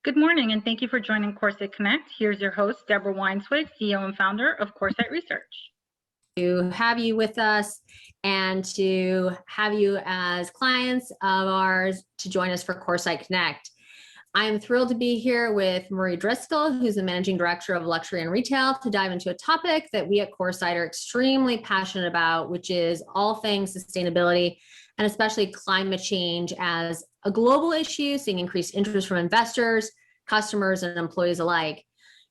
Good morning, and thank you for joining Coresight Connect. Here's your host, Deborah Weinswig, CEO and founder of Coresight Research. To have you with us and to have you as clients of ours to join us for Coresight Connect. I am thrilled to be here with Marie Driscoll, who's the Managing Director of Luxury and Retail, to dive into a topic that we at Coresight are extremely passionate about, which is all things sustainability and especially climate change as a global issue, seeing increased interest from investors, customers, and employees alike.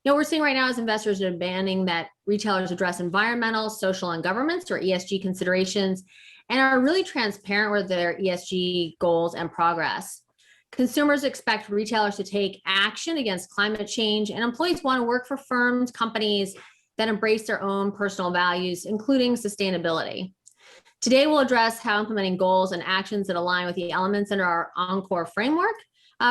What we're seeing right now is investors are demanding that retailers address environmental, social, and governance, or ESG considerations, and are really transparent with their ESG goals and progress. Consumers expect retailers to take action against climate change, and employees want to work for firms, companies that embrace their own personal values, including sustainability. Today, we'll address how implementing goals and actions that align with the elements under our Encore framework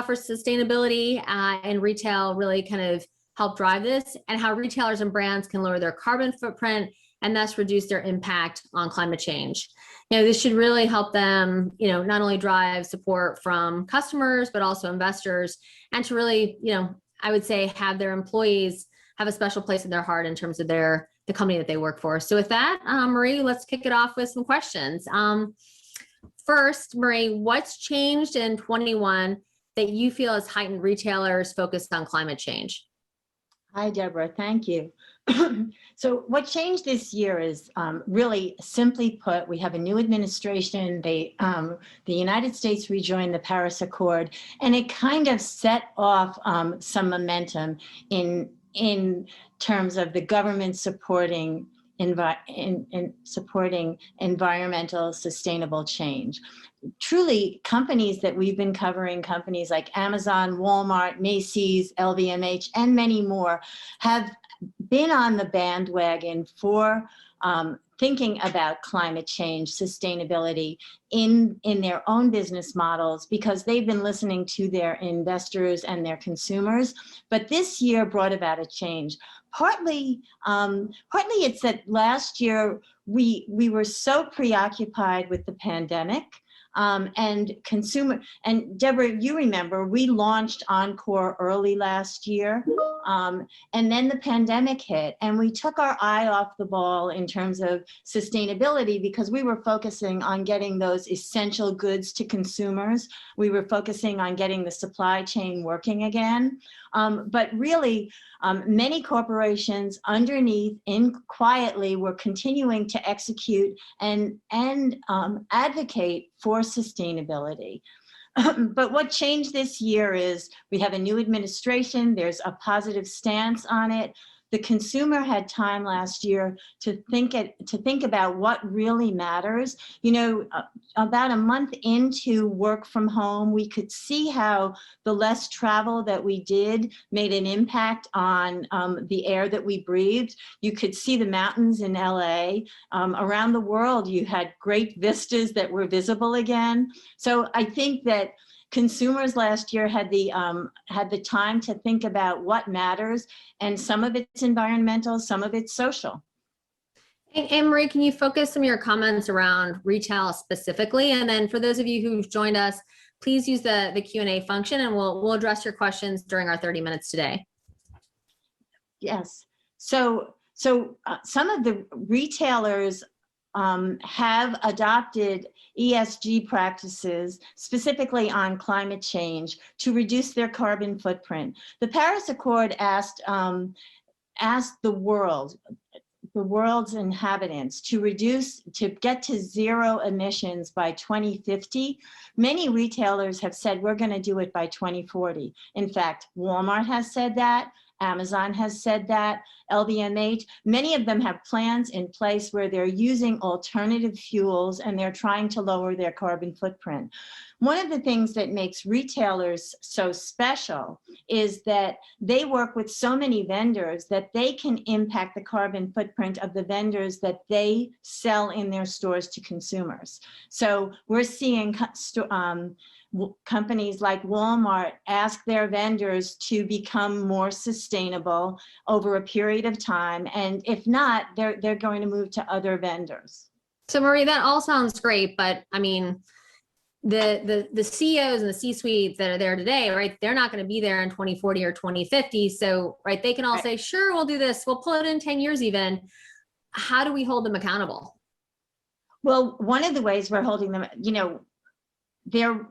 for sustainability in retail really kind of help drive this, and how retailers and brands can lower their carbon footprint and thus reduce their impact on climate change. This should really help them, not only drive support from customers, but also investors, and to really, I would say have their employees have a special place in their heart in terms of the company that they work for. So with that, Marie, let's kick it off with some questions. First, Marie, what's changed in 21 that you feel has heightened retailers focused on climate change? Hi, Deborah. Thank you. So what changed this year is really simply put, we have a new administration. The United States rejoined the Paris Accord, and it kind of set off some momentum in terms of the government supporting environmental sustainable change. Truly, companies that we've been covering, companies like Amazon, Walmart, Macy's, LVMH, and many more, have been on the bandwagon for thinking about climate change, sustainability in their own business models, because they've been listening to their investors and their consumers. But this year brought about a change. Partly it's that last year we were so preoccupied with the pandemic and Deborah, you remember, we launched Encore early last year, and then the pandemic hit, and we took our eye off the ball in terms of sustainability because we were focusing on getting those essential goods to consumers. We were focusing on getting the supply chain working again. But really, many corporations underneath, quietly, were continuing to execute and advocate for sustainability. But what changed this year is we have a new administration. There's a positive stance on it. The consumer had time last year to think about what really matters. About a month into work from home, we could see how the less travel that we did made an impact on the air that we breathed. You could see the mountains in LA. Around the world, you had great vistas that were visible again. So I think that consumers last year had the time to think about what matters, and some of it's environmental, some of it's social. And Marie, can you focus some of your comments around retail specifically? And then for those of you who've joined us, please use the Q&A function, and we'll address your questions during our 30 minutes today. Yes. So some of the retailers have adopted ESG practices, specifically on climate change, to reduce their carbon footprint. The Paris Accord asked the world's inhabitants to get to zero emissions by 2050. Many retailers have said we're going to do it by 2040. In fact, Walmart has said that. Amazon has said that, LVMH, many of them have plans in place where they're using alternative fuels and they're trying to lower their carbon footprint. One of the things that makes retailers so special is that they work with so many vendors that they can impact the carbon footprint of the vendors that they sell in their stores to consumers. So we're seeing companies like Walmart ask their vendors to become more sustainable over a period of time, and if not, they're going to move to other vendors. So Marie, that all sounds great, but I mean, the CEOs and the C-suites that are there today, right? They're not going to be there in 2040 or 2050. So, right, they can all say, sure, we'll do this. We'll pull it in 10 years even. How do we hold them accountable? Well, one of the ways we're holding them, they're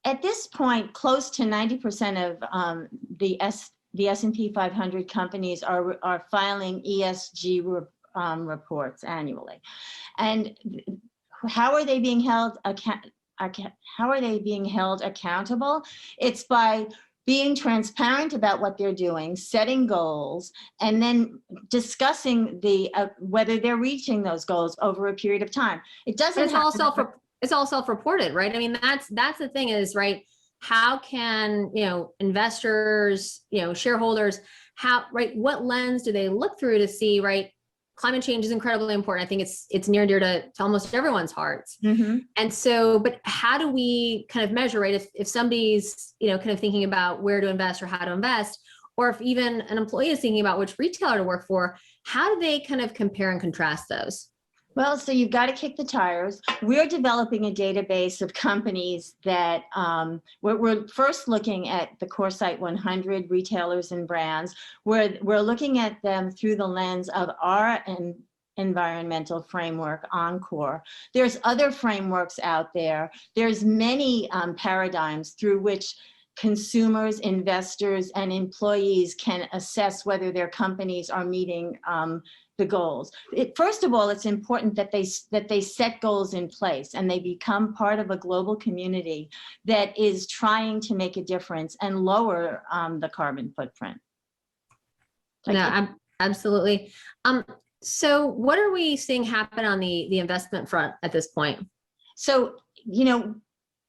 at this point, close to 90% of the S&P 500 companies are filing ESG reports annually. And how are they being held accountable? It's by being transparent about what they're doing, setting goals, and then discussing whether they're reaching those goals over a period of time. It doesn't. It's all self-reported, right? I mean, that's the thing is, right? How can investors, shareholders, what lens do they look through to see, right? Climate change is incredibly important. I think it's near and dear to almost everyone's hearts. Mm-hmm. And so, but how do we kind of measure, right? If somebody's, kind of thinking about where to invest or how to invest, or if even an employee is thinking about which retailer to work for, how do they kind of compare and contrast those? Well, so you've got to kick the tires. We're developing a database of companies that we're first looking at the Coresight 100 retailers and brands. We're looking at them through the lens of our environmental framework, Encore. There's other frameworks out there. There's many paradigms through which consumers, investors, and employees can assess whether their companies are meeting the goals. First of all, it's important that they set goals in place and they become part of a global community that is trying to make a difference and lower the carbon footprint. Absolutely. So what are we seeing happen on the investment front at this point? So,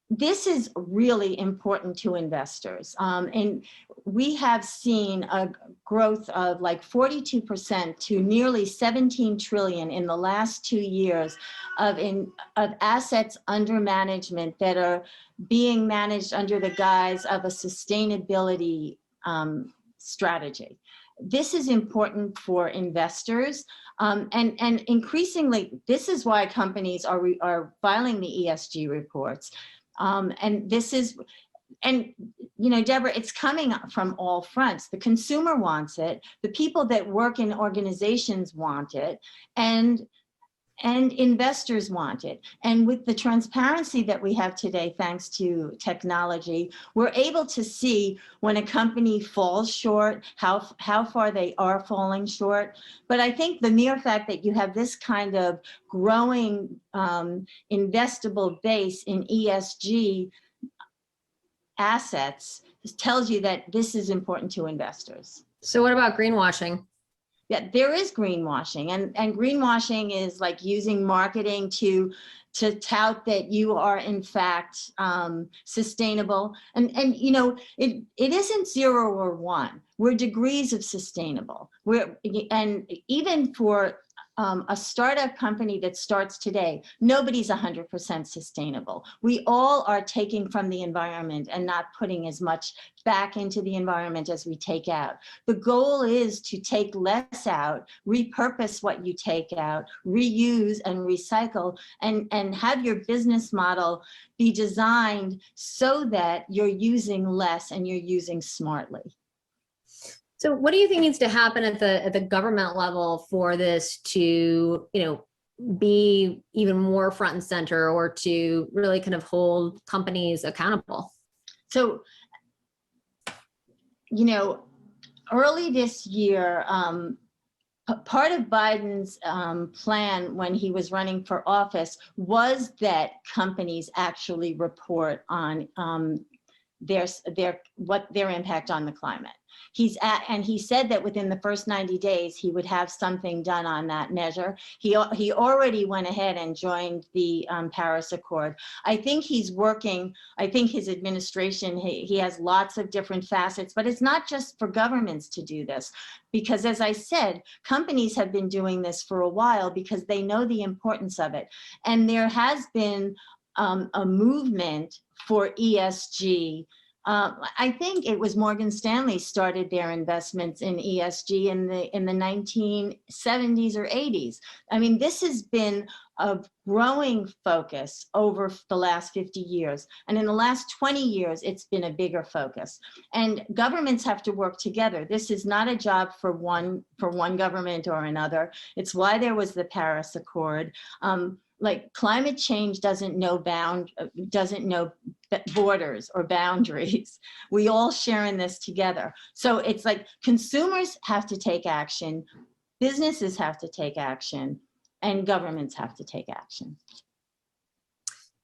this is really important to investors. And we have seen a growth of like 42% to nearly 17 trillion in the last 2 years of assets under management that are being managed under the guise of a sustainability strategy. This is important for investors. And increasingly, this is why companies are filing the ESG reports. And Deborah, it's coming from all fronts. The consumer wants it, the people that work in organizations want it, and investors want it. And with the transparency that we have today, thanks to technology, we're able to see when a company falls short, how far they are falling short. But I think the mere fact that you have this kind of growing investable base in ESG assets tells you that this is important to investors. So what about greenwashing? Yeah, there is greenwashing, and greenwashing is like using marketing to tout that you are in fact sustainable. And it isn't 0 or 1. We're degrees of sustainable. And even for a startup company that starts today, nobody's 100% sustainable. We all are taking from the environment and not putting as much back into the environment as we take out. The goal is to take less out, repurpose what you take out, reuse and recycle, and have your business model be designed so that you're using less and you're using smartly. So what do you think needs to happen at the government level for this to, be even more front and center, or to really kind of hold companies accountable? So, early this year, part of Biden's plan when he was running for office was that companies actually report on their impact on the climate. And he said that within the first 90 days, he would have something done on that measure. He already went ahead and joined the Paris Accord. I think he's working, I think his administration, he has lots of different facets, but it's not just for governments to do this. Because as I said, companies have been doing this for a while because they know the importance of it. And there has been a movement for ESG. I think it was Morgan Stanley started their investments in ESG in the 1970s or 80s. I mean, this has been a growing focus over the last 50 years. And in the last 20 years, it's been a bigger focus. And governments have to work together. This is not a job for one government or another. It's why there was the Paris Accord. Like climate change doesn't know borders or boundaries. We all share in this together. So it's like consumers have to take action, businesses have to take action, and governments have to take action.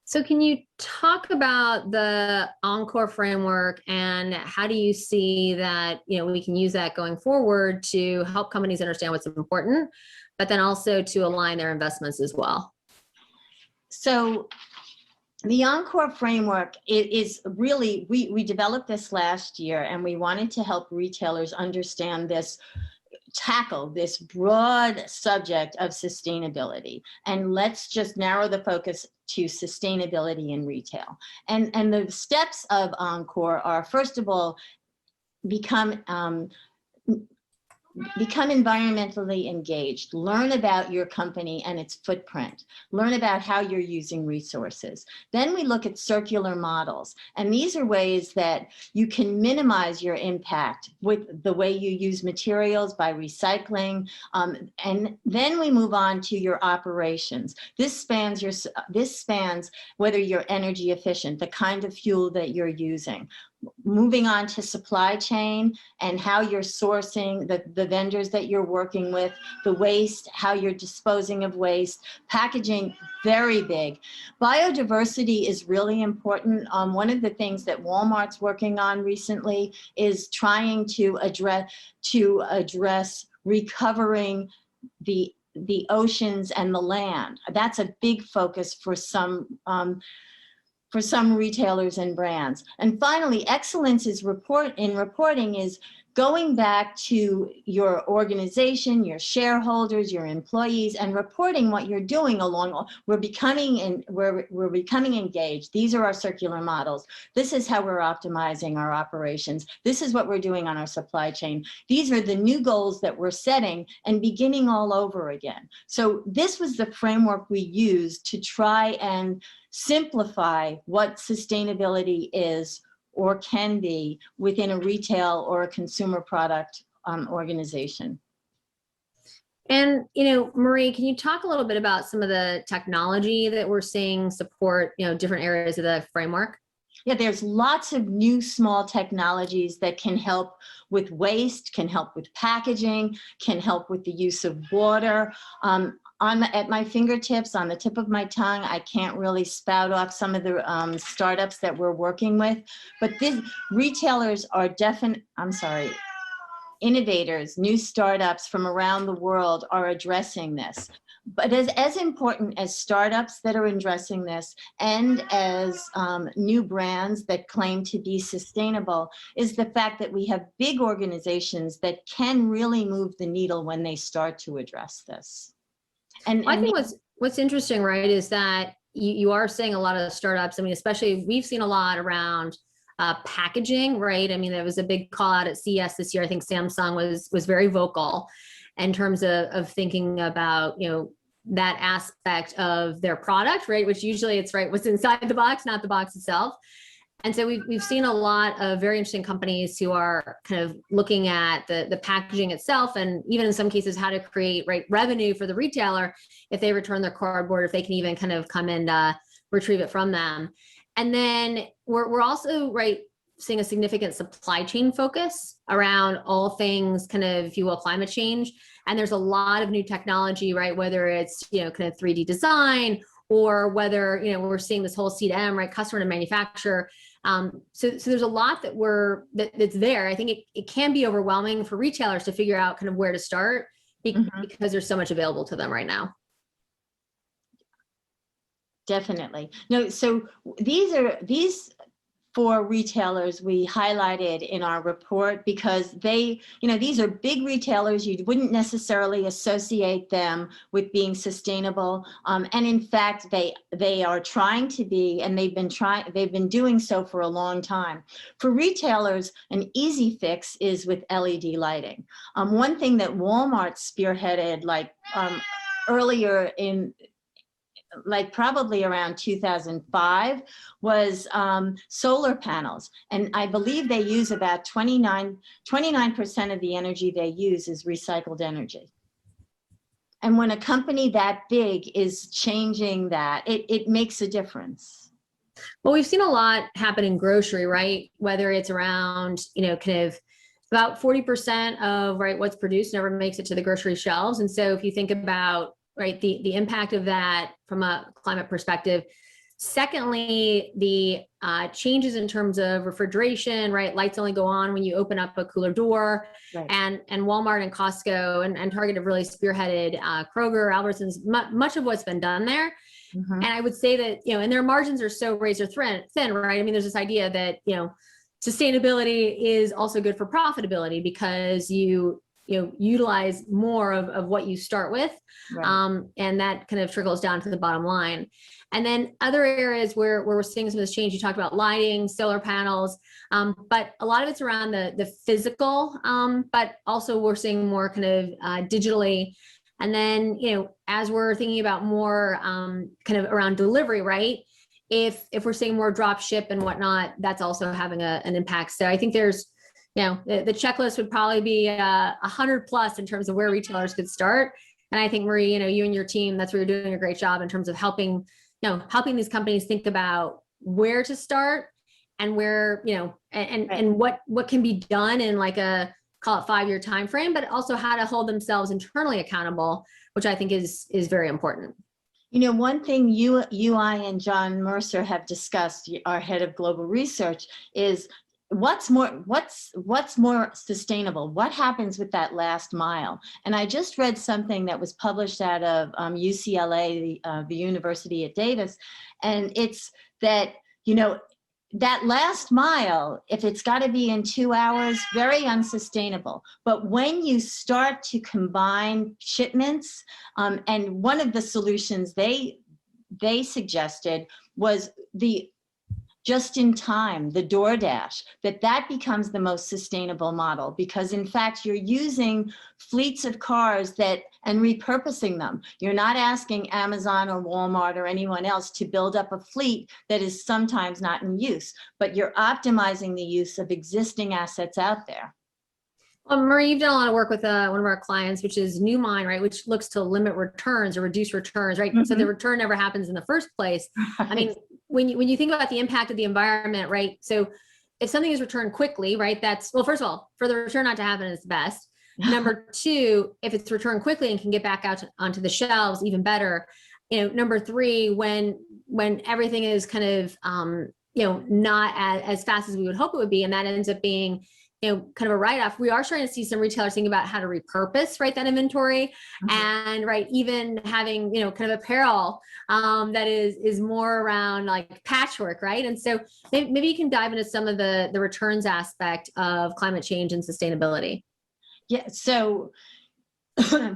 So can you talk about the Encore framework and how do you see that, we can use that going forward to help companies understand what's important, but then also to align their investments as well? So the Encore framework is really, we developed this last year, and we wanted to help retailers understand this, tackle this broad subject of sustainability. And let's just narrow the focus to sustainability in retail. And the steps of Encore are, first of all, become environmentally engaged, learn about your company and its footprint, learn about how you're using resources. Then we look at circular models, and these are ways that you can minimize your impact with the way you use materials by recycling. And then we move on to your operations. This spans whether you're energy efficient, the kind of fuel that you're using. Moving on to supply chain and how you're sourcing the vendors that you're working with, the waste, how you're disposing of waste, packaging, very big. Biodiversity is really important. One of the things that Walmart's working on recently is trying to address recovering the oceans and the land. That's a big focus for some retailers and brands. And finally, excellence in reporting is going back to your organization, your shareholders, your employees, and reporting what you're doing along. We're becoming engaged. These are our circular models. This is how we're optimizing our operations. This is what we're doing on our supply chain. These are the new goals that we're setting and beginning all over again. So this was the framework we used to try and simplify what sustainability is or can be within a retail or a consumer product organization. And, Marie, can you talk a little bit about some of the technology that we're seeing support, different areas of the framework? Yeah, there's lots of new small technologies that can help with waste, can help with packaging, can help with the use of water. At my fingertips, on the tip of my tongue, I can't really spout off some of the startups that we're working with, but retailers are innovators, new startups from around the world are addressing this. But as important as startups that are addressing this and as new brands that claim to be sustainable is the fact that we have big organizations that can really move the needle when they start to address this. And I think what's interesting, right, is that you are seeing a lot of startups. I mean, especially we've seen a lot around packaging, right? I mean, there was a big call out at CES this year. I think Samsung was very vocal in terms of thinking about, that aspect of their product, right? Which usually it's right, what's inside the box, not the box itself. And so we've seen a lot of very interesting companies who are kind of looking at the packaging itself, and even in some cases how to create revenue for the retailer if they return their cardboard, if they can even kind of come and retrieve it from them. And then we're also seeing a significant supply chain focus around all things kind of, if you will, climate change. And there's a lot of new technology, right? Whether it's, kind of 3D design or whether, we're seeing this whole C2M, right? Customer to manufacturer. So there's a lot that's there. I think it can be overwhelming for retailers to figure out kind of where to start because there's so much available to them right now. Definitely. No, so these four retailers we highlighted in our report because these are big retailers. You wouldn't necessarily associate them with being sustainable. And in fact, they are trying to be, and they've been doing so for a long time. For retailers, an easy fix is with LED lighting. One thing that Walmart spearheaded earlier like probably around 2005, was solar panels. And I believe they use about 29% of the energy they use is recycled energy. And when a company that big is changing that, it makes a difference. Well, we've seen a lot happen in grocery, right? Whether it's around, kind of about 40% of what's produced never makes it to the grocery shelves. And so if you think about the impact of that from a climate perspective. Secondly, the changes in terms of refrigeration, lights only go on when you open up a cooler door. Right. And Walmart and Costco and Target have really spearheaded Kroger, Albertsons, much of what's been done there. Mm-hmm. And I would say that, and their margins are so razor thin, right? I mean, there's this idea that, sustainability is also good for profitability because you utilize more of what you start with. Right. And that kind of trickles down to the bottom line. And then other areas where we're seeing some of this change, you talked about lighting, solar panels, but a lot of it's around the physical, but also we're seeing more kind of digitally. And then, as we're thinking about more kind of around delivery, right? If we're seeing more drop ship and whatnot, that's also having an impact. So I think there's, the checklist would probably be 100+ in terms of where retailers could start. And I think, Marie, you and your team, that's where you're doing a great job in terms of helping these companies think about where to start and where, and what can be done in like a, call it 5-year time frame, but also how to hold themselves internally accountable, which I think is very important. One thing you, I, and John Mercer have discussed, our head of global research, is what's more sustainable? What happens with that last mile? And I just read something that was published out of UCLA, the University at Davis, and it's that, that last mile, if it's got to be in 2 hours, very unsustainable. But when you start to combine shipments, and one of the solutions they suggested was the just in time, the DoorDash, that becomes the most sustainable model, because in fact, you're using fleets of cars and repurposing them. You're not asking Amazon or Walmart or anyone else to build up a fleet that is sometimes not in use, but you're optimizing the use of existing assets out there. Well, Marie, you've done a lot of work with one of our clients, which is Newmine, right? Which looks to limit returns or reduce returns, right? Mm-hmm. So the return never happens in the first place. Right. I mean, when you think about the impact of the environment, right? So if something is returned quickly, right? That's, well, first of all, for the return not to happen is best. Number two, if it's returned quickly and can get back out onto the shelves, even better. Number three, when everything is kind of, not as fast as we would hope it would be, and that ends up being, kind of a write-off, we are starting to see some retailers think about how to repurpose, that inventory. Mm-hmm. And even having, kind of apparel that is more around like patchwork, right? And so maybe you can dive into some of the returns aspect of climate change and sustainability. Yeah, so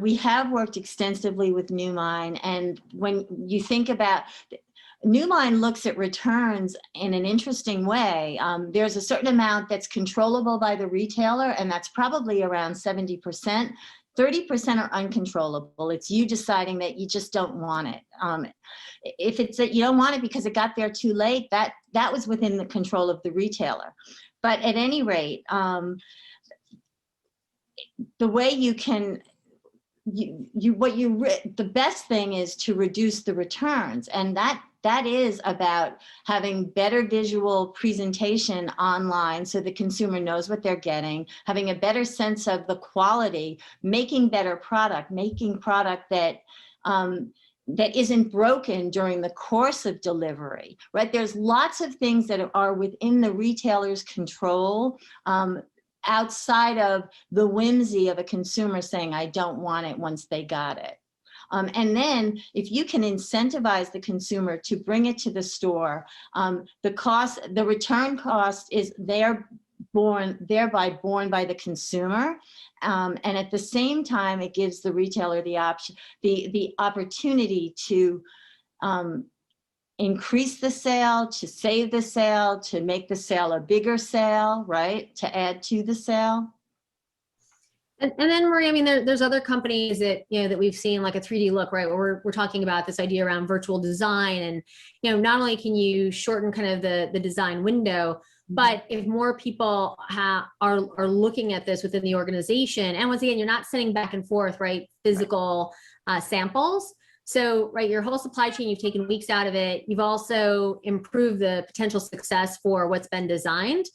we have worked extensively with Newmine, and when you think about Newmine looks at returns in an interesting way. There's a certain amount that's controllable by the retailer, and that's probably around 70%. 30% are uncontrollable. It's you deciding that you just don't want it. If it's that you don't want it because it got there too late, that was within the control of the retailer. But at any rate, the way you can, the best thing is to reduce the returns, and that is about having better visual presentation online so the consumer knows what they're getting, having a better sense of the quality, making better product, making product that isn't broken during the course of delivery, right? There's lots of things that are within the retailer's control, outside of the whimsy of a consumer saying, I don't want it once they got it. And then if you can incentivize the consumer to bring it to the store, the return cost is thereby borne by the consumer. And at the same time, it gives the retailer the option, the opportunity to increase the sale, to save the sale, to make the sale a bigger sale, right? To add to the sale. And then Marie, I mean, there's other companies that, that we've seen, like a 3D look, right? Where we're talking about this idea around virtual design. And, not only can you shorten kind of the design window, but if more people are looking at this within the organization, and once again, you're not sending back and forth, right? Physical samples. So, right, your whole supply chain, you've taken weeks out of it. You've also improved the potential success for what's been designed.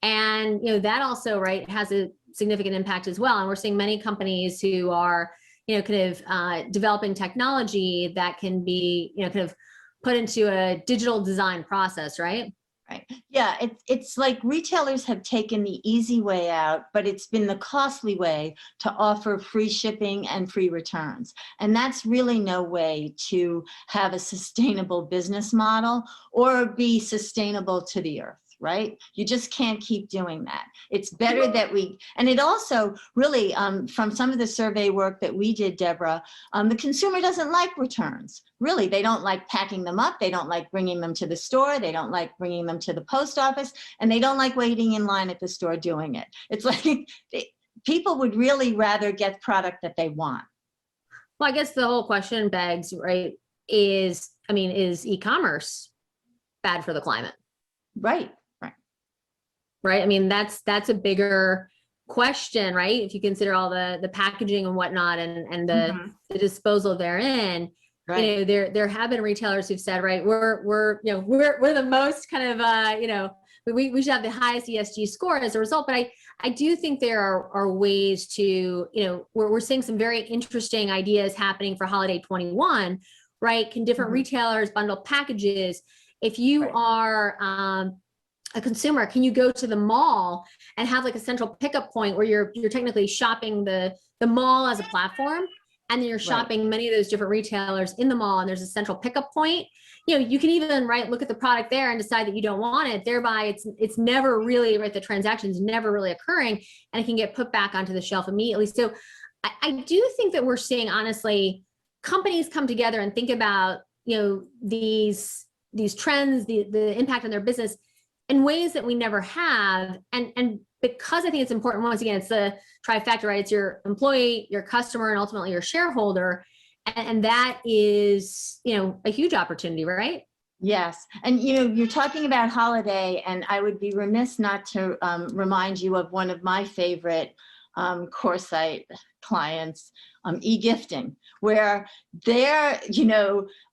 And, that also, right, has a significant impact as well. And we're seeing many companies who are, kind of developing technology that can be, kind of put into a digital design process, right? Right. Yeah, it's like retailers have taken the easy way out, but it's been the costly way to offer free shipping and free returns. And that's really no way to have a sustainable business model or be sustainable to the earth. Right? You just can't keep doing that. It's better that and it also really, from some of the survey work that we did, Deborah, the consumer doesn't like returns. Really, they don't like packing them up. They don't like bringing them to the store. They don't like bringing them to the post office, and they don't like waiting in line at the store doing it. It's like people would really rather get product that they want. Well, I guess the whole question begs, right, is e-commerce bad for the climate? Right. Right. I mean, that's a bigger question, right? If you consider all the packaging and whatnot and the disposal therein, right. There have been retailers who've said, right, we're the most kind of, we should have the highest ESG score as a result. But I do think there are ways to, we're seeing some very interesting ideas happening for holiday 21, right? Can different retailers bundle packages? If you are, a consumer, can you go to the mall and have like a central pickup point where you're technically shopping the mall as a platform, and then you're shopping many of those different retailers in the mall, and there's a central pickup point? You can even look at the product there and decide that you don't want it. Thereby, it's never really the transaction's never really occurring, and it can get put back onto the shelf immediately. So I do think that we're seeing, honestly, companies come together and think about these trends, the impact on their business in ways that we never have. And because I think it's important, once again, it's the trifecta, right? It's your employee, your customer, and ultimately your shareholder. And that is, a huge opportunity, right? Yes. And, you're talking about holiday, and I would be remiss not to remind you of one of my favorite Coresight clients, e-gifting, where they're,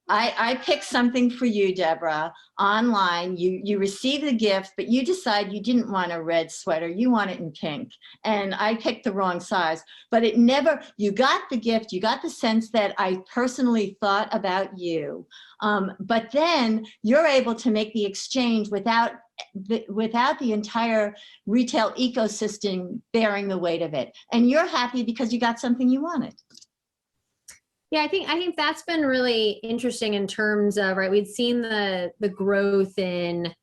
I pick something for you, Deborah, online. You receive the gift, but you decide you didn't want a red sweater. You want it in pink. And I picked the wrong size, but you got the gift. You got the sense that I personally thought about you. But then you're able to make the exchange without the entire retail ecosystem bearing the weight of it. And you're happy because you got something you wanted. Yeah, I think that's been really interesting in terms of, right, we'd seen the growth in,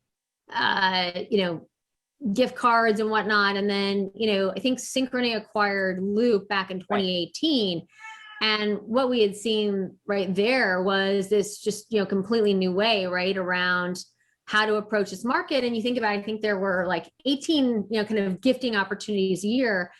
gift cards and whatnot. And then, I think Synchrony acquired Loop back in 2018. Right. And what we had seen right there was this just, completely new way, right, around how to approach this market. And you think about it, I think there were like 18, kind of gifting opportunities a year.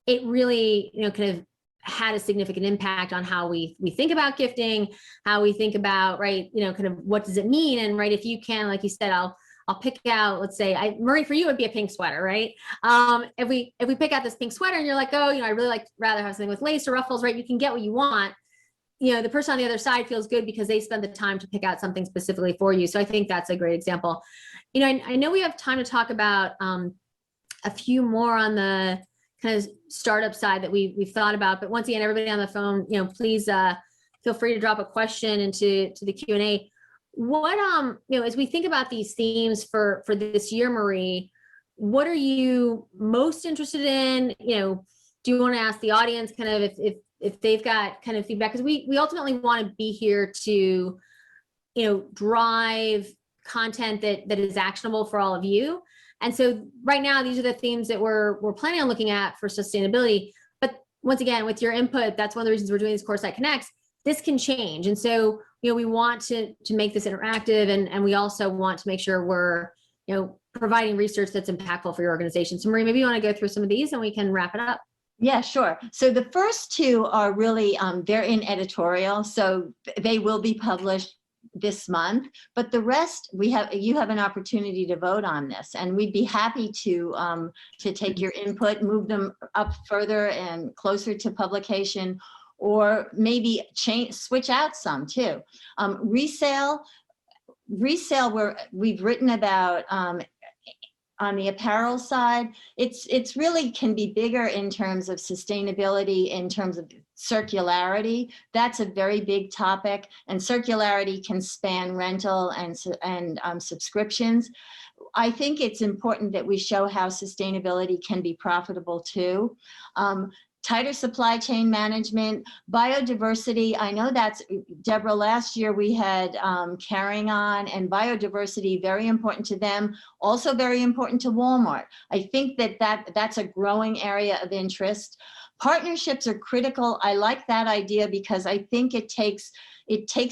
It really, kind of had a significant impact on how we think about gifting, how we think about, right, kind of what does it mean? And right, if you can, like you said, I'll pick out, let's say, Marie, for you, it would be a pink sweater, right? If we pick out this pink sweater and you're like, oh, I really rather have something with lace or ruffles, right? You can get what you want. The person on the other side feels good because they spent the time to pick out something specifically for you. So I think that's a great example. I know we have time to talk about a few more on the kind of startup side that we've thought about, but once again, everybody on the phone, please feel free to drop a question into the Q&A. What as we think about these themes for this year, Marie, what are you most interested in? Do you want to ask the audience kind of if they've got kind of feedback? Because we ultimately want to be here to drive content that is actionable for all of you. And so right now, these are the themes that we're planning on looking at for sustainability. But once again, with your input, that's one of the reasons we're doing this Coresight Connects. This can change. And so, we want to make this interactive, and we also want to make sure we're, providing research that's impactful for your organization. So Marie, maybe you want to go through some of these and we can wrap it up. Yeah, sure. So the first two are really, they're in editorial, so they will be published this month, but the rest, you have an opportunity to vote on this, and we'd be happy to take your input, move them up further and closer to publication, or maybe switch out some too. Resale, where we've written about, on the apparel side, it's really can be bigger in terms of sustainability, in terms of circularity. That's a very big topic, and circularity can span rental and subscriptions. I think it's important that we show how sustainability can be profitable too. Tighter supply chain management, biodiversity. I know that's, Deborah, last year we had Carrying On, and biodiversity, very important to them, also very important to Walmart. I think that's a growing area of interest. Partnerships are critical. I like that idea because I think it takes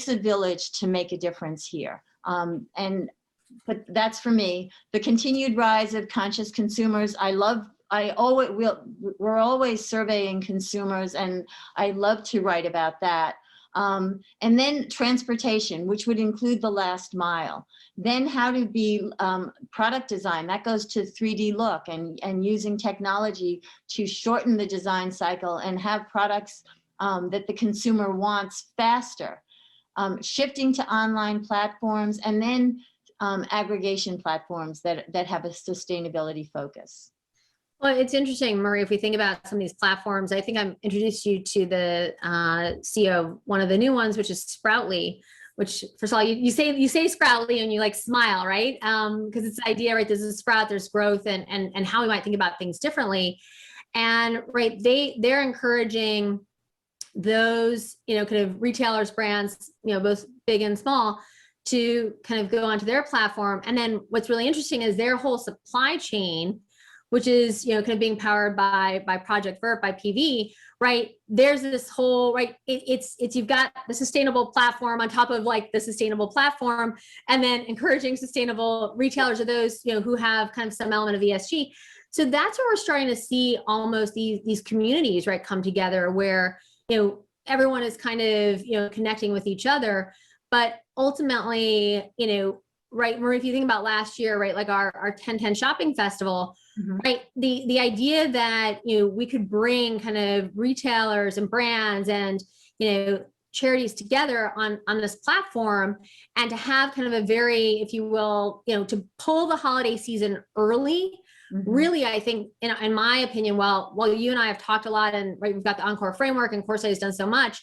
a village to make a difference here. But that's for me. The continued rise of conscious consumers. We're always surveying consumers, and I love to write about that. And then transportation, which would include the last mile. Then how to be product design, that goes to 3D look and using technology to shorten the design cycle and have products that the consumer wants faster. Shifting to online platforms, and then aggregation platforms that have a sustainability focus. Well, it's interesting, Marie, if we think about some of these platforms, I think I'm introduced you to the CEO of one of the new ones, which is Sproutly, which, first of all, you say Sproutly and you like smile, right? Because it's the idea, right? There's a sprout, there's growth, and how we might think about things differently. And right, they're encouraging those, kind of retailers, brands, both big and small, to kind of go onto their platform. And then what's really interesting is their whole supply chain, which is, kind of being powered by Project Vert, by PV, right? There's this whole, right, it's you've got the sustainable platform on top of like the sustainable platform, and then encouraging sustainable retailers, or those, who have kind of some element of ESG. So that's where we're starting to see almost these communities, right, come together where, everyone is kind of, connecting with each other. But ultimately, right, Marie, if you think about last year, right, like our 1010 shopping festival, mm-hmm. right, the idea that, we could bring kind of retailers and brands and, charities together on this platform, and to have kind of a very, if you will, to pull the holiday season early. Mm-hmm. Really, I think, in my opinion, while you and I have talked a lot, and right, we've got the Encore framework, and Coresight has done so much,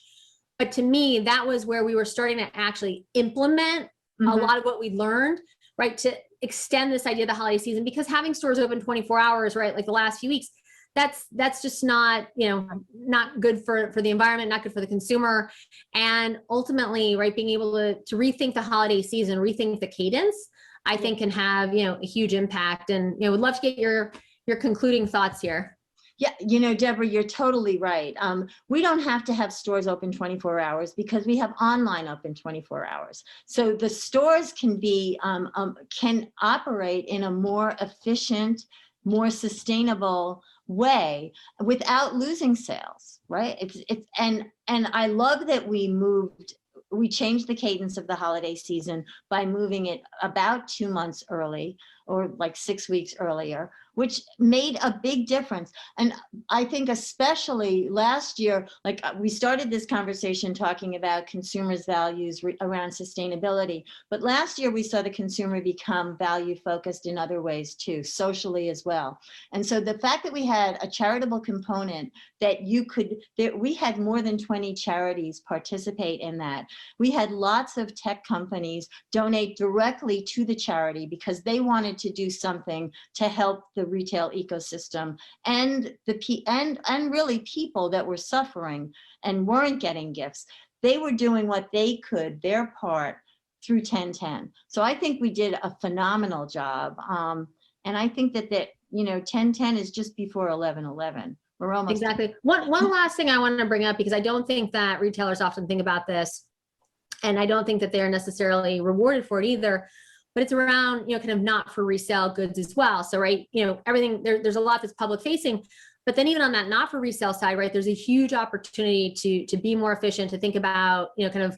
but to me, that was where we were starting to actually implement mm-hmm. a lot of what we learned, right, to extend this idea of the holiday season, because having stores open 24 hours, right, like the last few weeks, that's just not, not good for the environment, not good for the consumer. And ultimately, right, being able to rethink the holiday season, rethink the cadence, I think can have, a huge impact. And, would love to get your concluding thoughts here. Yeah, Deborah, you're totally right. We don't have to have stores open 24 hours because we have online open 24 hours. So the stores can operate in a more efficient, more sustainable way without losing sales, right? And I love that we changed the cadence of the holiday season by moving it about 2 months early, or like 6 weeks earlier, which made a big difference. And I think especially last year, like we started this conversation talking about consumers' values around sustainability, but last year we saw the consumer become value focused in other ways too, socially as well. And so the fact that we had a charitable component that we had more than 20 charities participate in that. We had lots of tech companies donate directly to the charity because they wanted to do something to help the retail ecosystem and really people that were suffering and weren't getting gifts. They were doing what they could, their part, through 1010. So I think we did a phenomenal job. And I think that 1010 is just before 11/11. We're almost exactly. One last thing I want to bring up, because I don't think that retailers often think about this, and I don't think that they're necessarily rewarded for it either, but it's around, kind of not for resale goods as well. So, right, everything, there's a lot that's public facing, But then even on that not for resale side, right, there's a huge opportunity to be more efficient, to think about, you know, kind of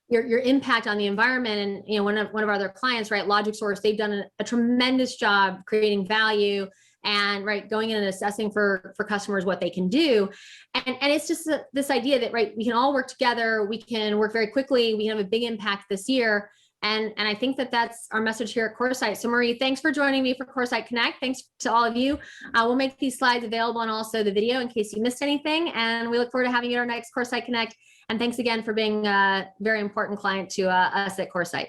your impact on the environment. And, you know, one of our other clients, right, Logic Source, they've done a tremendous job creating value and, right, going in and assessing for customers what they can do. And it's just this idea that, right, we can all work together, we can work very quickly, we can have a big impact this year. And I think that that's our message here at Coresight. So Marie, thanks for joining me for Coresight Connect. Thanks to all of you. We'll make these slides available and also the video in case you missed anything. And we look forward to having you at our next Coresight Connect. And thanks again for being a very important client to us at Coresight.